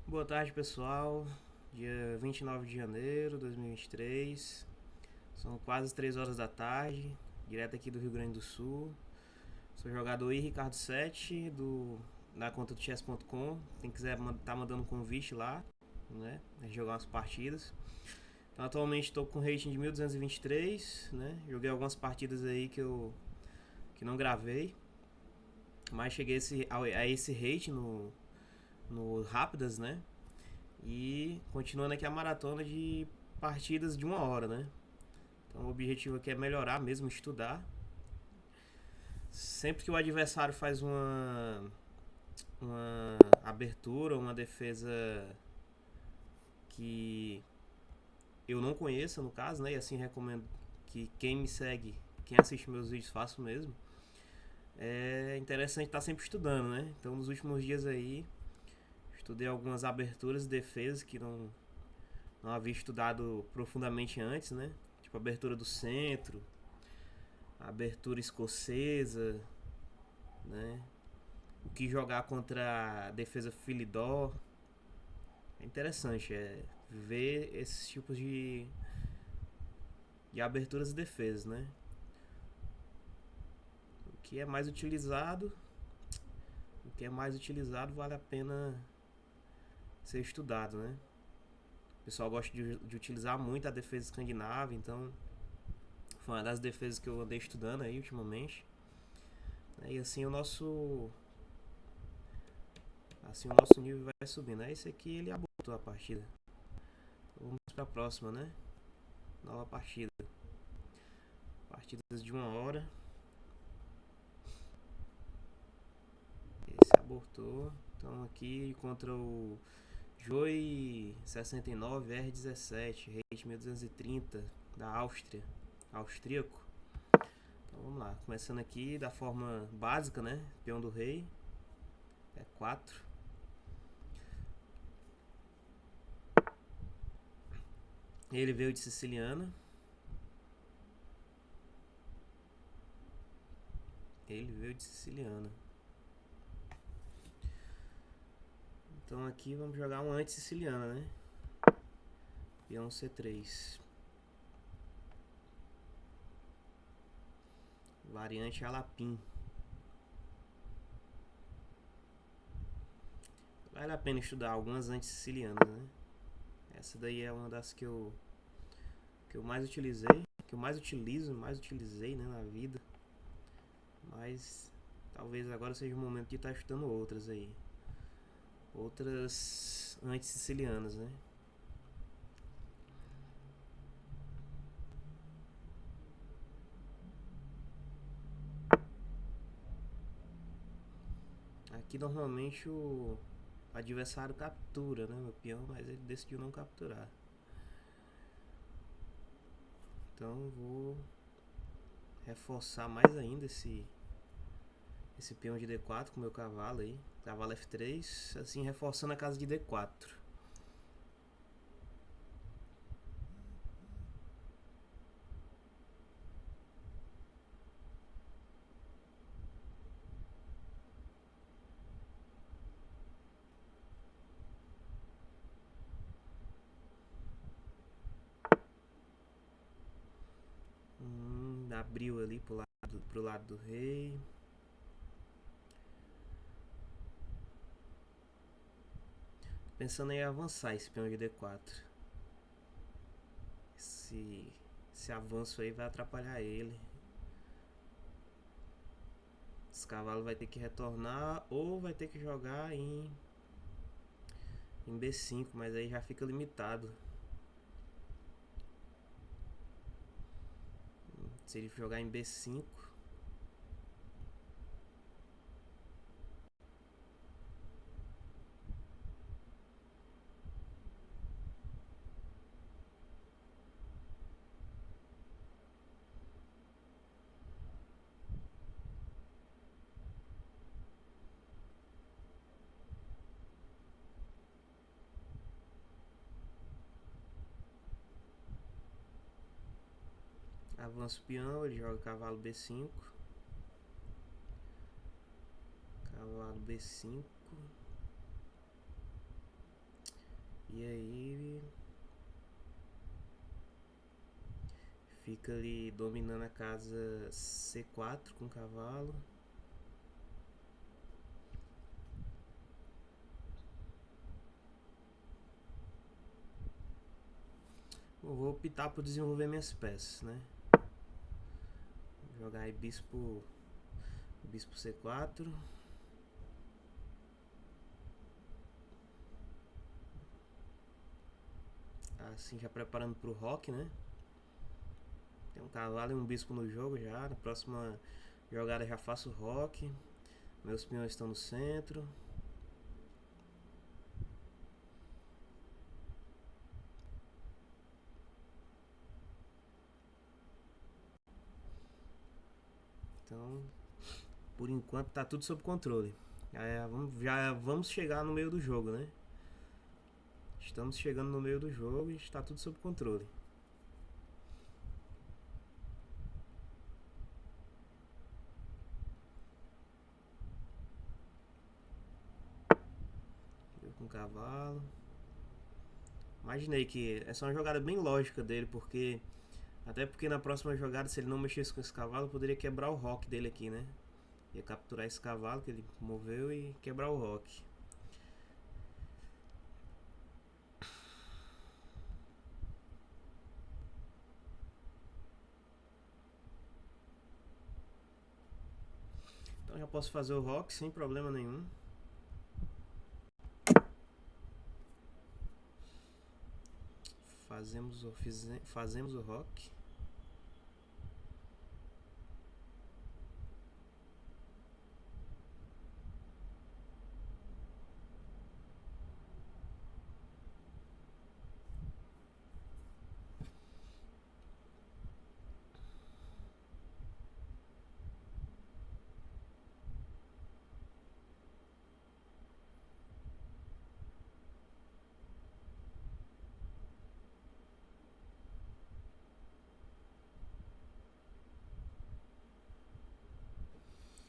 Boa tarde, pessoal. Dia 29 de janeiro de 2023. São quase 3 horas da tarde, direto aqui do Rio Grande do Sul. Sou jogador aí, Ricardo 7, da conta do chess.com. Quem quiser tá mandando um convite lá, né? A jogar umas partidas. Então, atualmente estou com rating de 1223, né? Joguei algumas partidas aí que não gravei, mas cheguei a esse rate no Rápidas, né? E continuando aqui a maratona de partidas de 1 hora, né? Então o objetivo aqui é melhorar mesmo, estudar. Sempre que o adversário faz uma abertura, uma defesa que eu não conheça, no caso, né? E assim recomendo que quem me segue, quem assiste meus vídeos, faça o mesmo. É interessante estar sempre estudando, né? Então nos últimos dias aí, estudei algumas aberturas e defesas que não havia estudado profundamente antes, né? Tipo abertura do centro, abertura escocesa, né? O que jogar contra a defesa Philidor. É interessante, ver esses tipos de aberturas e defesas, né? O que é mais utilizado, vale a pena ser estudado, né? O pessoal gosta de utilizar muito a defesa escandinava, então foi uma das defesas que eu andei estudando aí ultimamente. E assim o nosso nível vai subindo. Esse aqui ele abortou a partida. Então vamos para a próxima, né? Nova partida. Partidas de 1 hora. Esse abortou. Então aqui contra o Joey 69 R17, rate 1230 da Áustria, austríaco. Então vamos lá, começando aqui da forma básica, né? Peão do rei, é 4. Ele veio de siciliana. Então aqui vamos jogar uma anti-siciliana, né? Peão C3. Variante Alapim. Vale a pena estudar algumas anti-sicilianas, né? Essa daí é uma das que eu mais utilizei, que eu mais utilizei, né, na vida. Mas talvez agora seja o momento de estar estudando outras aí. Outras anti-sicilianas, né? Aqui normalmente o adversário captura, né, meu peão, mas ele decidiu não capturar. Então vou reforçar mais ainda esse peão de D4 com meu cavalo aí. Cavalo F3, assim reforçando a casa de D4. Abriu ali pro lado do rei. Pensando em avançar esse peão de D4. Esse avanço aí vai atrapalhar ele. Esse cavalo vai ter que retornar ou vai ter que jogar em B5, mas aí já fica limitado. Se ele jogar em B5, avança o peão, ele joga cavalo B5. Cavalo B5. E aí fica ali dominando a casa C4 com o cavalo. Eu vou optar por desenvolver minhas peças, né? Vou jogar aí bispo C4. Assim, já preparando pro rock, né? Tem um cavalo e um bispo no jogo já. Na próxima jogada já faço rock. Meus peões estão no centro. Então, por enquanto tá tudo sob controle. Já vamos chegar no meio do jogo, né? Estamos chegando no meio do jogo e está tudo sob controle. Eu com o cavalo. Imaginei que essa é uma jogada bem lógica dele, porque até porque na próxima jogada, se ele não mexesse com esse cavalo, poderia quebrar o rock dele aqui, né? Ia capturar esse cavalo que ele moveu e quebrar o rock. Então já posso fazer o rock sem problema nenhum. Fazemos o rock.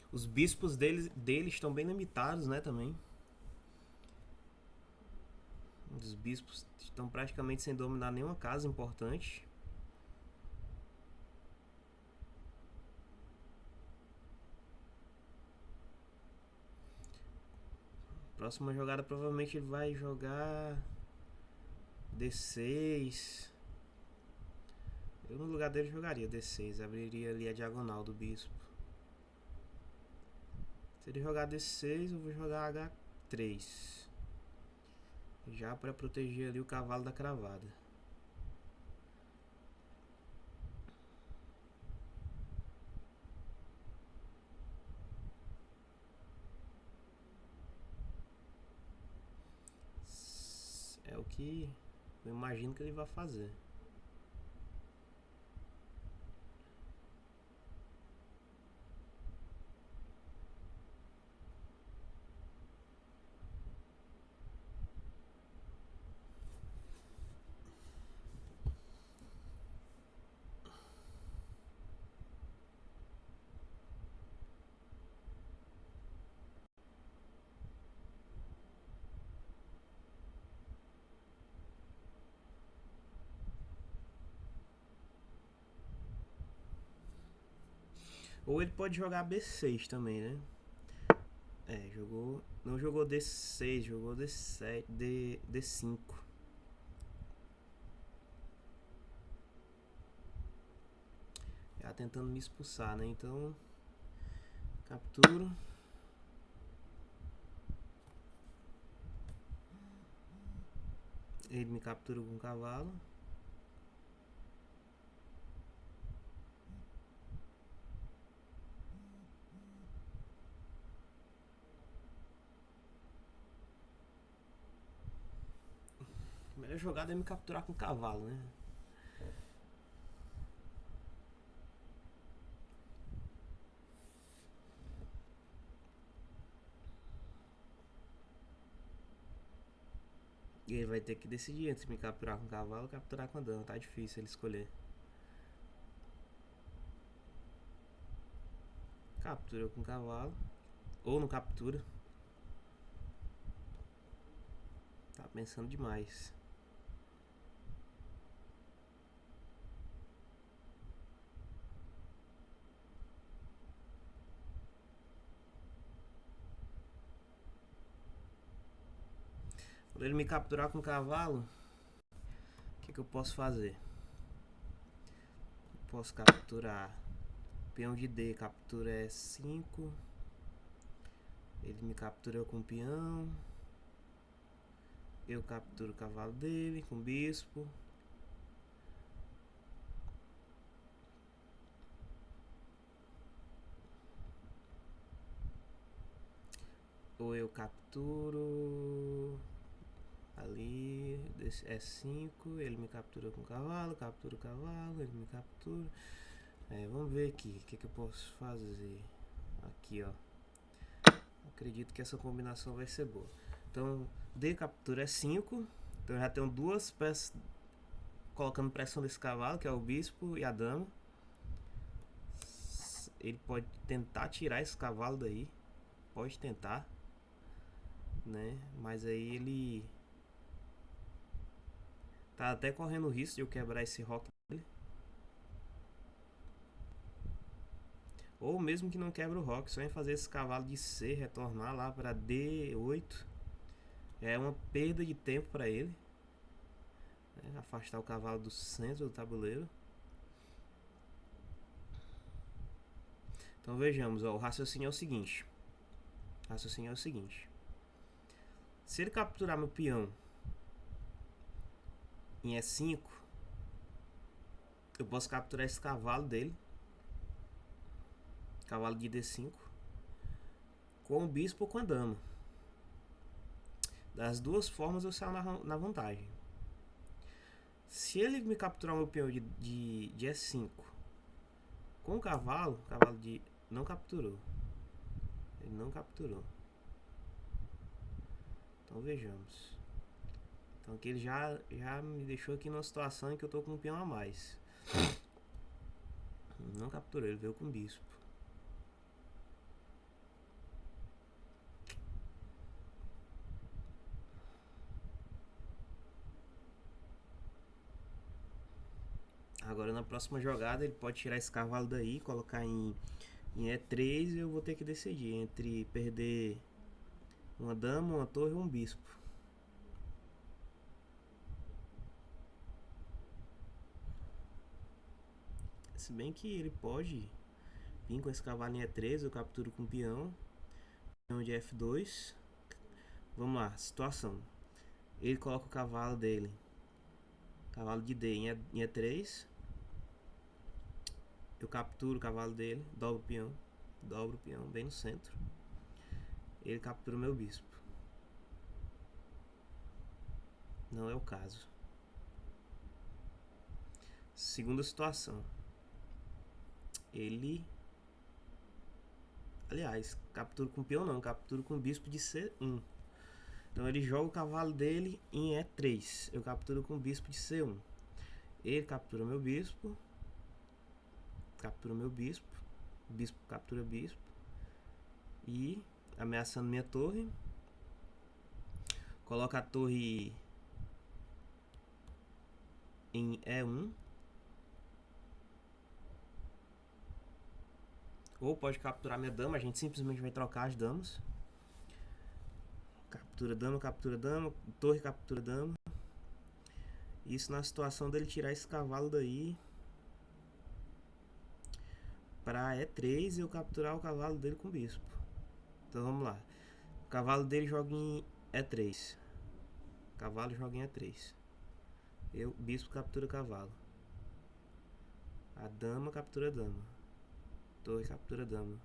Os bispos dele estão bem limitados, né, também. Os bispos estão praticamente sem dominar nenhuma casa importante. Próxima jogada provavelmente ele vai jogar D6. Eu no lugar dele jogaria D6, abriria ali a diagonal do bispo. Se ele jogar D6, eu vou jogar H3. Já para proteger ali o cavalo da cravada. É o que eu imagino que ele vai fazer. Ou ele pode jogar B6 também, né? Jogou. Não jogou D6, jogou D7, D5. Já tentando me expulsar, né? Então. Capturo. Ele me captura com o cavalo. A melhor jogada é me capturar com o cavalo, né? E ele vai ter que decidir entre me capturar com o cavalo ou capturar com a dama. Tá difícil ele escolher. Captura com o cavalo. Ou não captura. Tá pensando demais. Quando ele me capturar com o cavalo, o que eu posso fazer? Posso capturar peão de D, captura é 5. Ele me captura com o peão. Eu capturo o cavalo dele com o bispo. Ou eu capturo ali, é 5, ele me captura com o cavalo, captura o cavalo, ele me captura. Vamos ver aqui, o que eu posso fazer. Aqui, ó. Acredito que essa combinação vai ser boa. Então, D captura é 5. Então eu já tenho duas peças colocando pressão nesse cavalo, que é o bispo e a dama. Ele pode tentar tirar esse cavalo daí. Pode tentar, né? Mas aí ele tá até correndo o risco de eu quebrar esse rock dele. Ou mesmo que não quebra o rock, só em fazer esse cavalo de C retornar lá para D8 é uma perda de tempo para ele, né? Afastar o cavalo do centro do tabuleiro. Então vejamos, ó, o raciocínio é o seguinte. Se ele capturar meu peão em E5, eu posso capturar esse cavalo dele, cavalo de D5, com o bispo ou com a dama. Das duas formas eu saio na vantagem. Se ele me capturar meu peão de E5 com o cavalo de... não capturou. Ele não capturou. Então vejamos. Então aqui ele já me deixou aqui numa situação em que eu tô com um peão a mais. Não capturou, ele veio com o bispo. Agora na próxima jogada ele pode tirar esse cavalo daí, colocar em E3 e eu vou ter que decidir entre perder uma dama, uma torre ou um bispo. Se bem que ele pode vir com esse cavalo em E3, eu capturo com o peão de F2. Vamos lá, situação. Ele coloca o cavalo dele, cavalo de D em E3. Eu capturo o cavalo dele, dobro o peão bem no centro. Ele captura o meu bispo. Não é o caso. Segunda situação. Ele... aliás, captura com peão não, captura com bispo de C1. Então ele joga o cavalo dele em E3. Eu capturo com bispo de C1. Ele captura meu bispo. Captura meu bispo. Bispo captura bispo. E ameaçando minha torre. Coloca a torre em E1. Ou pode capturar minha dama. A gente simplesmente vai trocar as damas. Captura dama, torre captura dama. Isso na situação dele tirar esse cavalo daí para E3 e eu capturar o cavalo dele com o bispo. Então vamos lá. O cavalo dele joga em E3. Cavalo joga em E3. Bispo captura cavalo. A dama captura dama. Torre captura dama.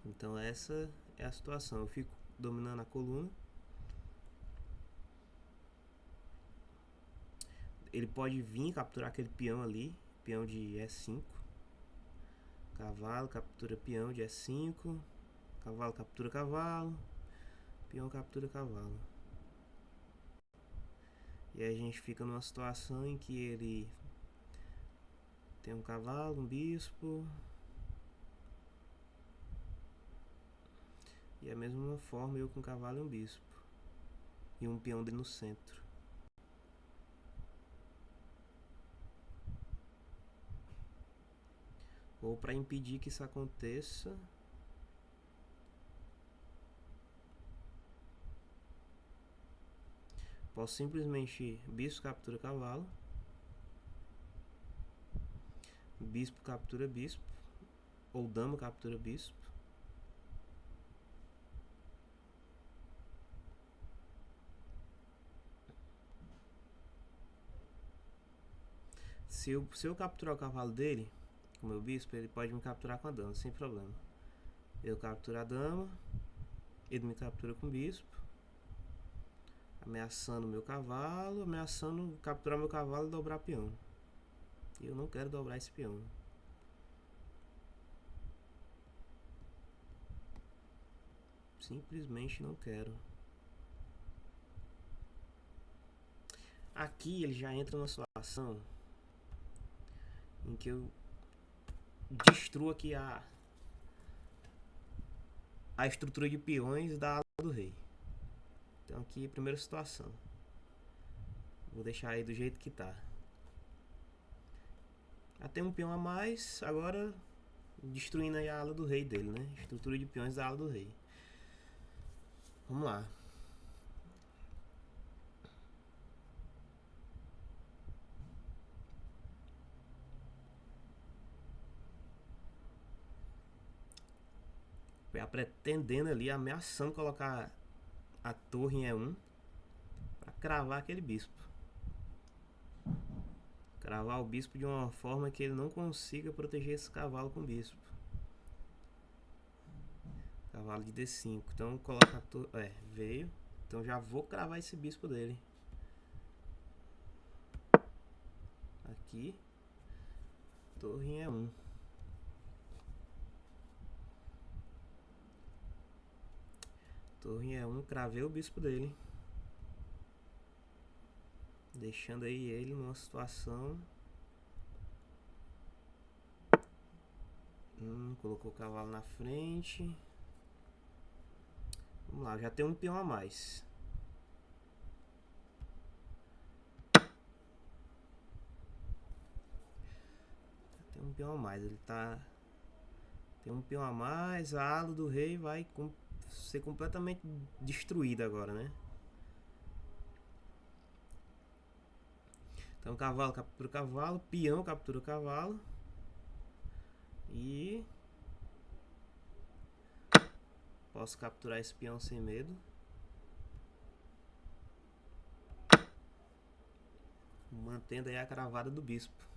Então essa é a situação. Eu fico dominando a coluna. Ele pode vir capturar aquele peão ali. Peão de E5. Cavalo captura peão de E5. Cavalo captura cavalo. Peão captura cavalo. E aí a gente fica numa situação em que ele tem um cavalo, um bispo. E a mesma forma eu com um cavalo e um bispo. E um peão dele no centro. Ou para impedir que isso aconteça, Posso simplesmente bispo captura cavalo, bispo captura bispo, ou dama captura bispo. Se eu capturar o cavalo dele com o meu bispo, ele pode me capturar com a dama, sem problema. Eu capturo a dama, ele me captura com o bispo, ameaçando meu cavalo, ameaçando capturar meu cavalo e dobrar peão. E eu não quero dobrar esse peão. Simplesmente não quero. Aqui ele já entra numa situação em que eu destruo aqui a estrutura de peões da ala do rei. Então aqui, primeira situação. Vou deixar aí do jeito que tá. Já tem um peão a mais, agora destruindo aí a ala do rei dele, né? Estrutura de peões da ala do rei. Vamos lá. Pretendendo ali, ameaçando colocar a torre em E1 para cravar aquele bispo. Cravar o bispo de uma forma que ele não consiga proteger esse cavalo com o bispo. Cavalo de D5. Então coloca a torre. Veio. Então já vou cravar esse bispo dele. Aqui. Torre em E1. Torre em E1. Cravei o bispo dele. Deixando aí ele numa situação. Colocou o cavalo na frente. Vamos lá, já tem um peão a mais. Tem um peão a mais, ele tá... Tem um peão a mais, a ala do rei vai ser completamente destruída agora, né? Então cavalo captura o cavalo, peão captura o cavalo. E... posso capturar esse peão sem medo. Mantendo aí a cravada do bispo.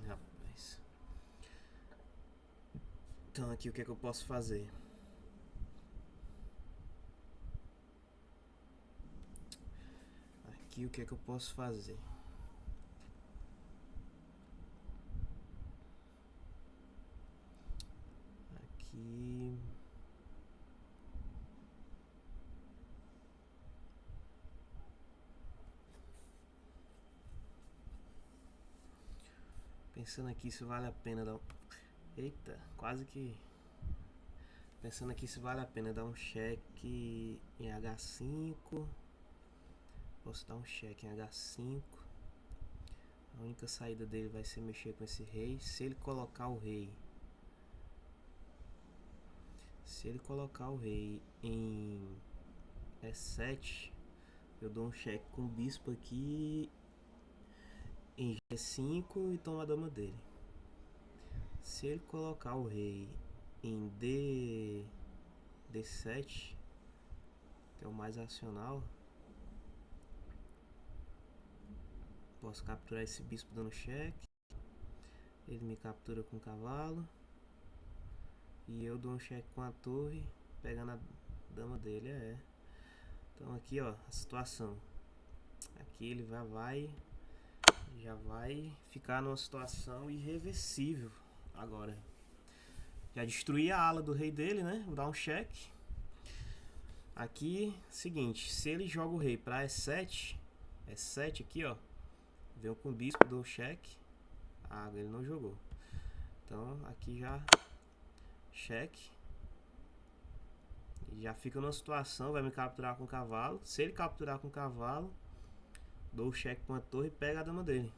Rapaz. Então aqui o que é que eu posso fazer? Aqui o que é que eu posso fazer? Aqui... Pensando aqui se vale a pena dar um... Eita, quase que... Pensando aqui se vale a pena dar um cheque em H5. Posso dar um cheque em H5. A única saída dele vai ser mexer com esse rei. Se ele colocar o rei... Se ele colocar o rei em E7, eu dou um cheque com o bispo aqui em G5 e tomo a dama dele. Se ele colocar o rei em D7, que é o mais racional, Posso capturar esse bispo dando cheque. Ele me captura com o cavalo. E eu dou um cheque com a torre, pegando a dama dele. Então aqui, ó, a situação. Aqui ele já vai ficar numa situação irreversível agora. Já destruí a ala do rei dele, né? Vou dar um cheque. Aqui, seguinte, se ele joga o rei para E7, E7 aqui, ó, veio com o bispo, dou cheque. Ah, ele não jogou. Então, aqui já cheque. Já fica numa situação, vai me capturar com o cavalo. Se ele capturar com o cavalo, dou o cheque com a torre e pega a dama dele.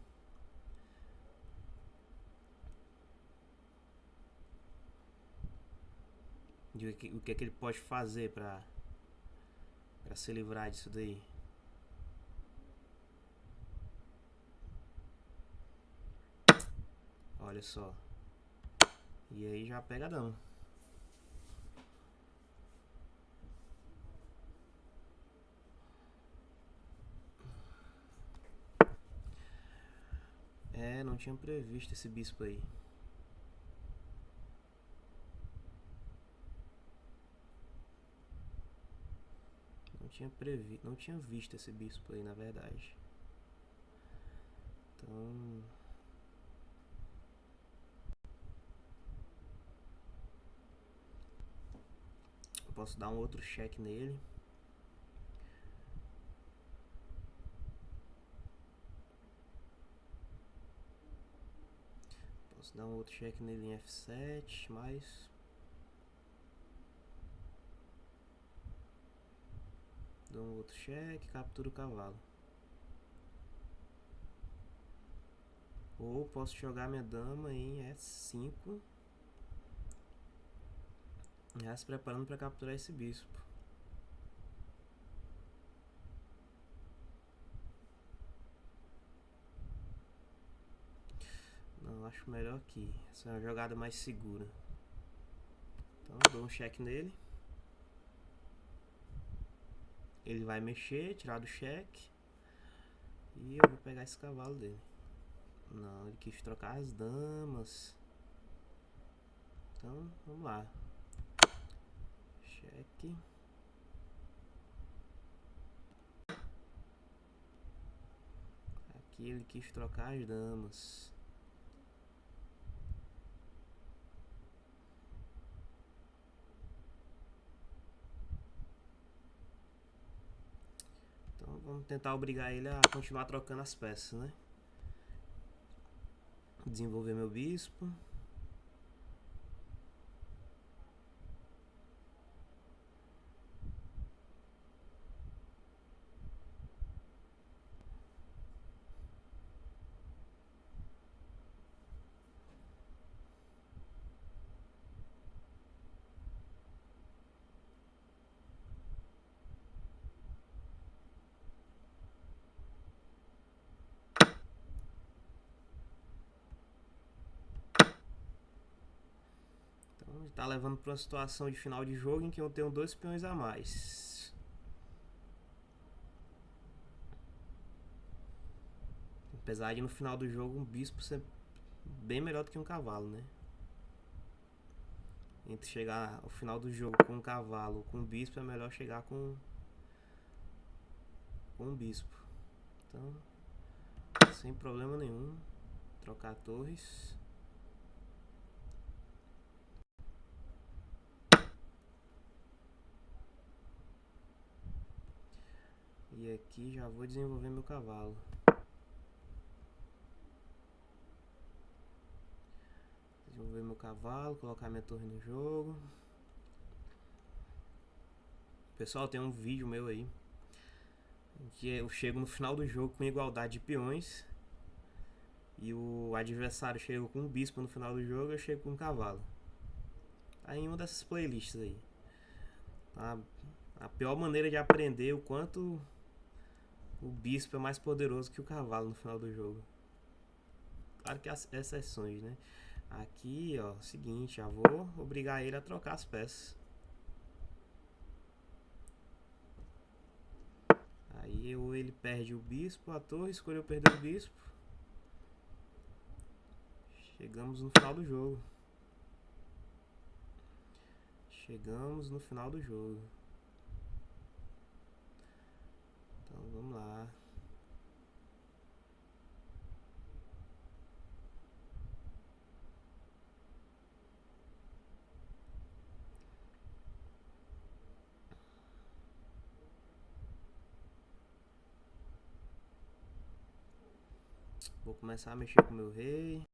E o que é que ele pode fazer pra se livrar disso daí? Olha só. E aí já pega a dama. Não tinha previsto esse bispo aí. Não tinha visto esse bispo aí, na verdade. Então, eu posso dar um outro cheque nele. Posso dar um outro cheque nele em F7, mas dou um outro cheque, captura o cavalo. Ou posso jogar minha dama em E5, já se preparando para capturar esse bispo. Não, acho melhor aqui. Essa é uma jogada mais segura. Então eu dou um cheque nele. Ele vai mexer, tirar do cheque. E eu vou pegar esse cavalo dele. Não, ele quis trocar as damas. Então, vamos lá. Cheque. Aqui ele quis trocar as damas. Então vamos tentar obrigar ele a continuar trocando as peças, né? Desenvolver meu bispo. Então está levando para uma situação de final de jogo em que eu tenho 2 peões a mais. Apesar de no final do jogo um bispo ser bem melhor do que um cavalo, né? Entre chegar ao final do jogo com um cavalo ou com um bispo, é melhor chegar com um bispo. Então, sem problema nenhum, trocar torres. E aqui já vou desenvolver meu cavalo. Desenvolver meu cavalo, colocar minha torre no jogo. Pessoal, tem um vídeo meu aí que eu chego no final do jogo com igualdade de peões e o adversário chega com um bispo no final do jogo, eu chego com um cavalo. Tá em uma dessas playlists aí. Tá? A pior maneira de aprender o quanto o bispo é mais poderoso que o cavalo no final do jogo. Claro que há exceções, né? Aqui, ó, seguinte, já vou obrigar ele a trocar as peças. Aí ou ele perde o bispo, a torre escolheu perder o bispo. Chegamos no final do jogo. Chegamos no final do jogo. Então vamos lá. Vou começar a mexer com o meu rei.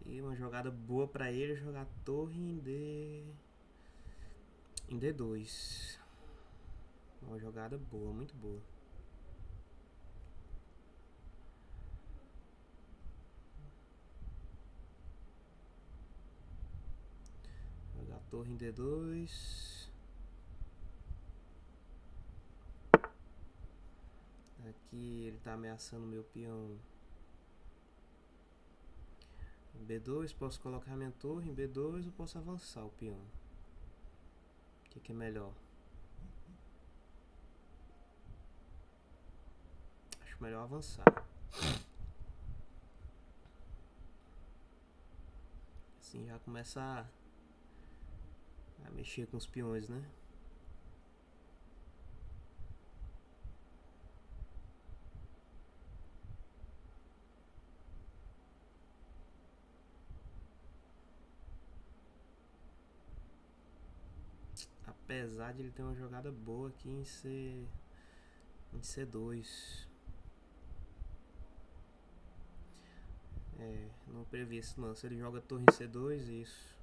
E uma jogada boa pra ele é jogar torre em D2. Uma jogada boa, muito boa. Jogar torre em D2. Aqui ele tá ameaçando meu peão em B2. Posso colocar minha torre em B2 ou posso avançar o peão? O que é melhor? Acho melhor avançar. Assim já começa a mexer com os peões, né? Apesar de ele ter uma jogada boa aqui em C2. Não previ esse lance. Ele joga torre em C2, isso.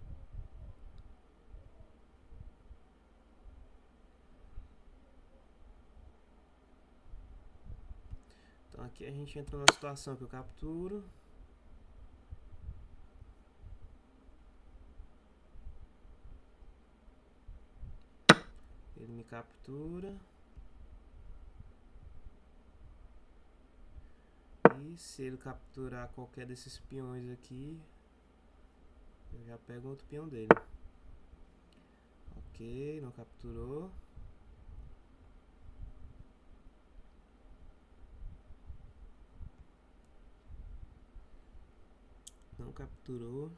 Então aqui a gente entra numa situação que eu capturo. Ele me captura. E se ele capturar qualquer desses peões aqui, eu já pego outro peão dele. Ok, não capturou. Não capturou.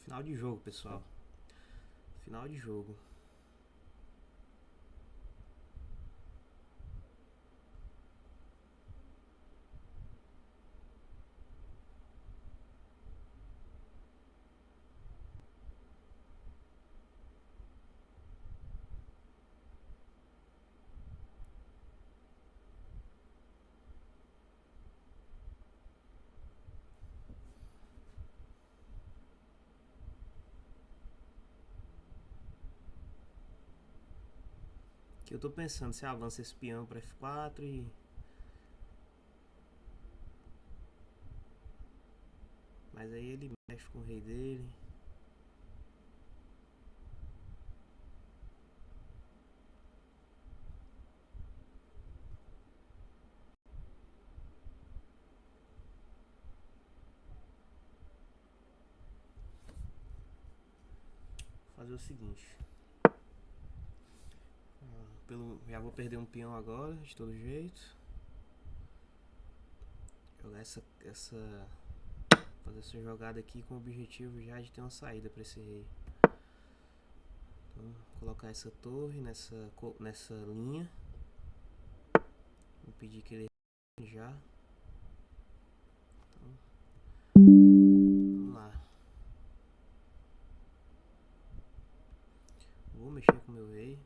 Final de jogo, pessoal. Final de jogo. Que eu tô pensando se avança esse peão para F4 e... Mas aí ele mexe com o rei dele. Vou fazer o seguinte. Já vou perder um peão agora, de todo jeito. Jogar essa fazer essa jogada aqui com o objetivo já de ter uma saída para esse rei. Então, vou colocar essa torre nessa linha. Vou pedir que ele já. Então, vamos lá. Vou mexer com o meu rei.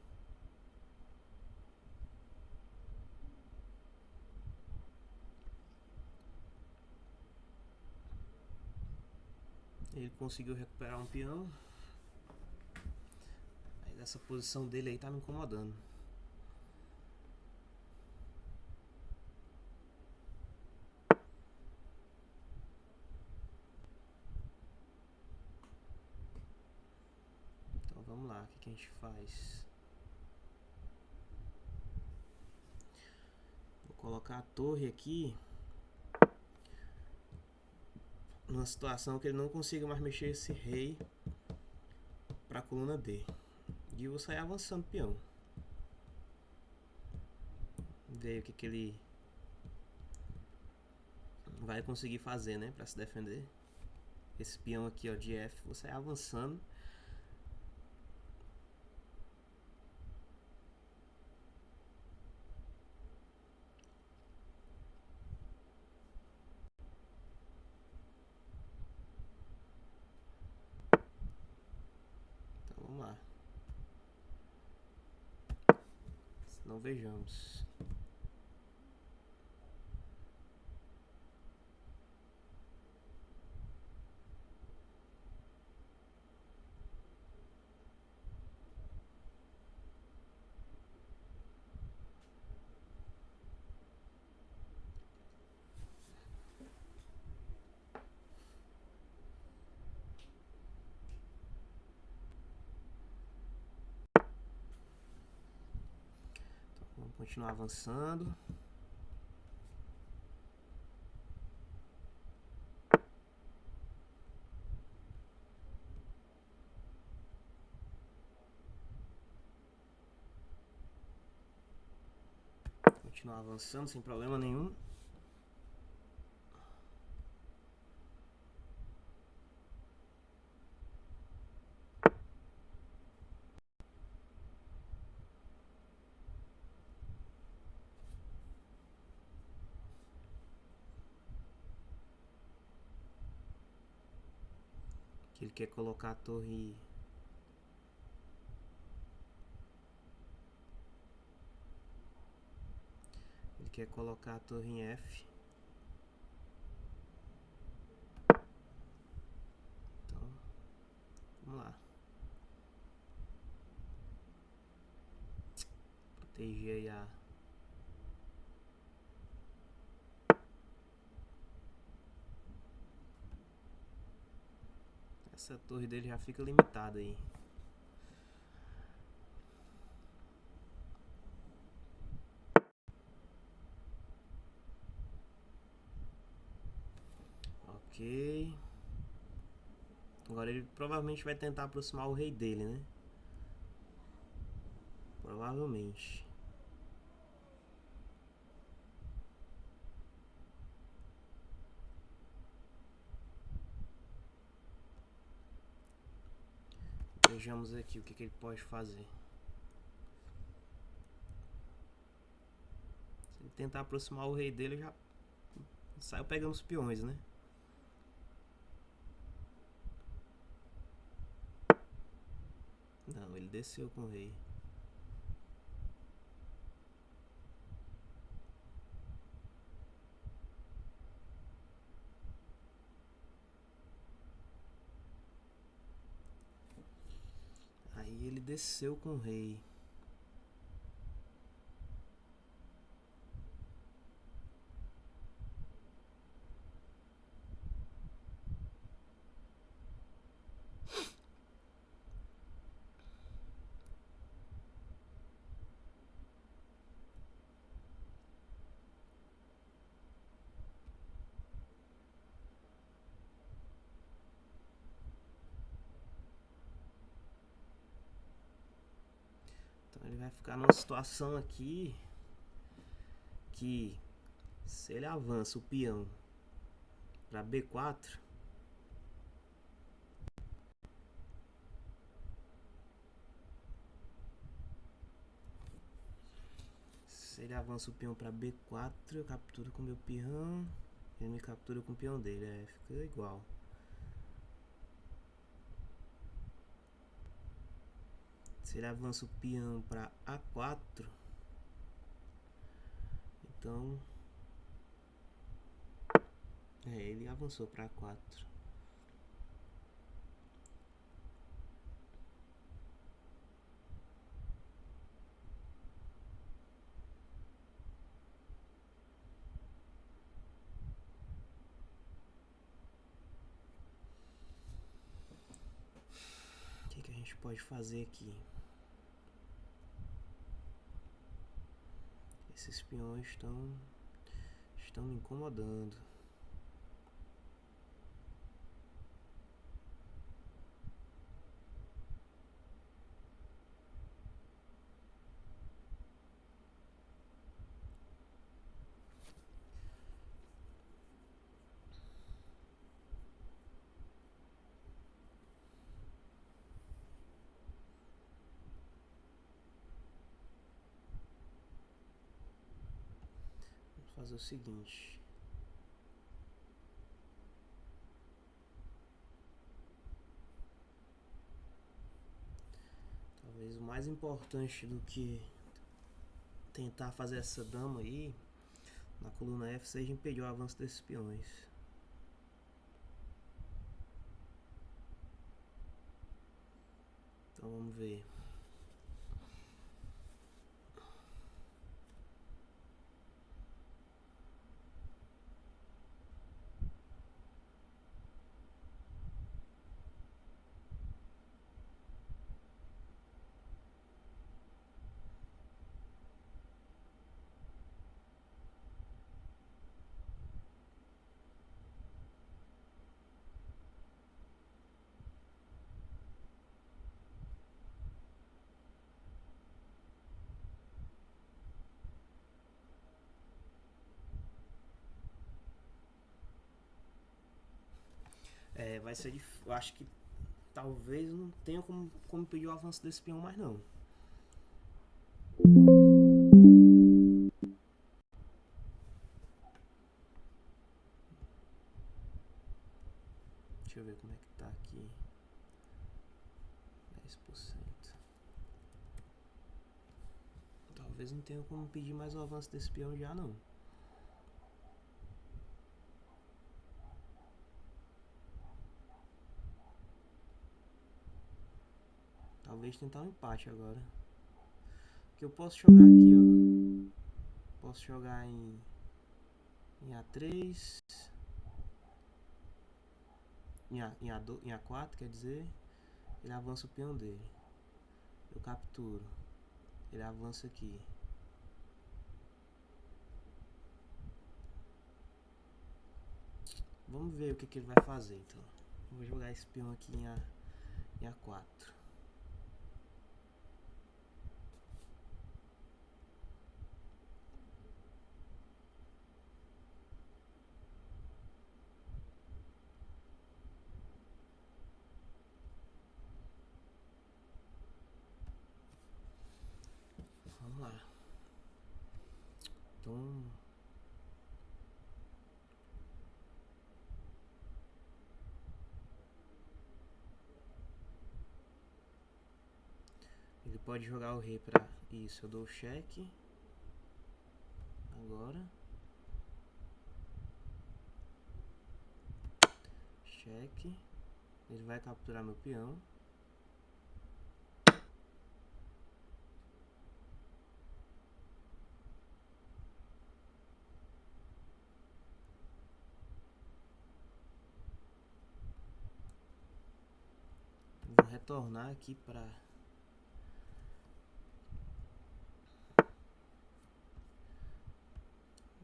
Ele conseguiu recuperar um peão. Aí essa posição dele aí tá me incomodando. Então vamos lá, o que a gente faz? Vou colocar a torre aqui numa situação que ele não consiga mais mexer esse rei para a coluna B. E vou sair avançando o peão. Ver o que ele vai conseguir fazer, né, para se defender. Esse peão aqui, ó, de F, vou sair avançando. Então vamos lá. Não vejamos. Então, vamos continuar avançando. Continuar avançando sem problema nenhum. Que ele quer colocar a torre. Ele quer colocar a torre em F. Então, vamos lá. Proteger aí a. Essa torre dele já fica limitada aí. Ok. Agora ele provavelmente vai tentar aproximar o rei dele, né? Provavelmente. Vejamos aqui o que ele pode fazer. Se ele tentar aproximar o rei dele, já saiu pegando os peões, né? Não, ele desceu com o rei. Aí ele desceu com o rei. Então ele vai ficar numa situação aqui que se ele avança o peão para B4, Se ele avança o peão pra B4, eu capturo com meu peão. Ele me captura com o peão dele. Fica igual. Se ele avança o peão pra A4, então ele avançou pra A4. O que a gente pode fazer aqui? Esses peões estão me incomodando. Vamos fazer o seguinte. Talvez o mais importante do que tentar fazer essa dama aí na coluna F seja impedir o avanço desses peões. Então vamos ver. Vai ser difícil. Eu acho que talvez não tenha como impedir o avanço desse peão mais não. Deixa eu ver como é que tá aqui. 10%. Talvez não tenha como impedir mais o avanço desse peão já não. Talvez tentar um empate agora. Que eu posso jogar aqui, ó. Posso jogar em A3. Em A4, quer dizer. Ele avança o peão dele. Eu capturo. Ele avança aqui. Vamos ver o que ele vai fazer então. Vou jogar esse peão aqui em A4. Vamos lá. Então ele pode jogar o rei pra... Isso, eu dou o cheque. Agora. Cheque. Ele vai capturar meu peão. Vou retornar aqui pra...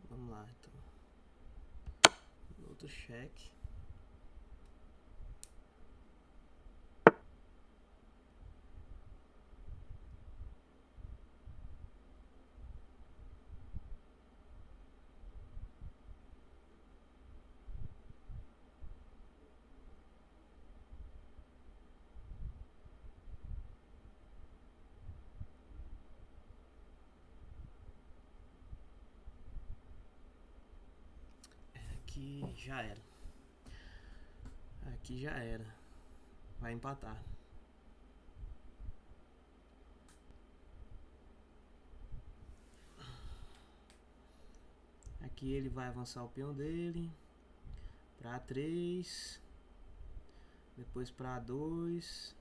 Vamos lá, então. Outro cheque. que já era. Aqui já era. Vai empatar. Aqui ele vai avançar o peão dele para A3, depois para A2.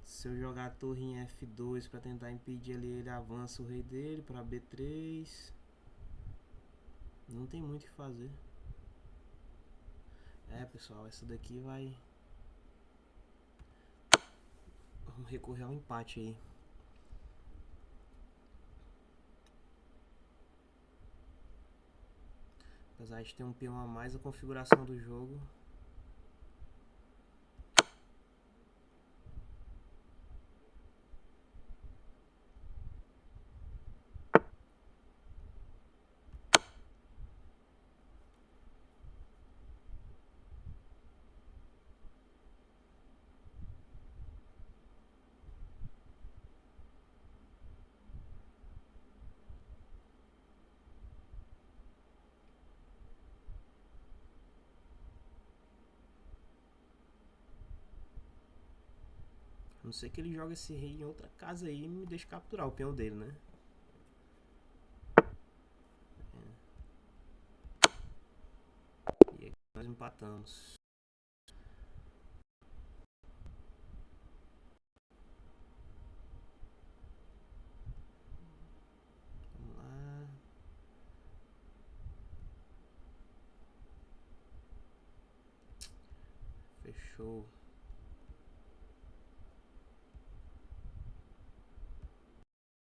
Se eu jogar a torre em F2 para tentar impedir ele avança o rei dele para B3. Não tem muito o que fazer. Pessoal, essa daqui vai... Vamos recorrer ao empate aí. Apesar de ter um peão a mais, a configuração do jogo... A não ser que ele jogue esse rei em outra casa aí e me deixe capturar o peão dele, né? E aqui nós empatamos. Vamos lá. Fechou.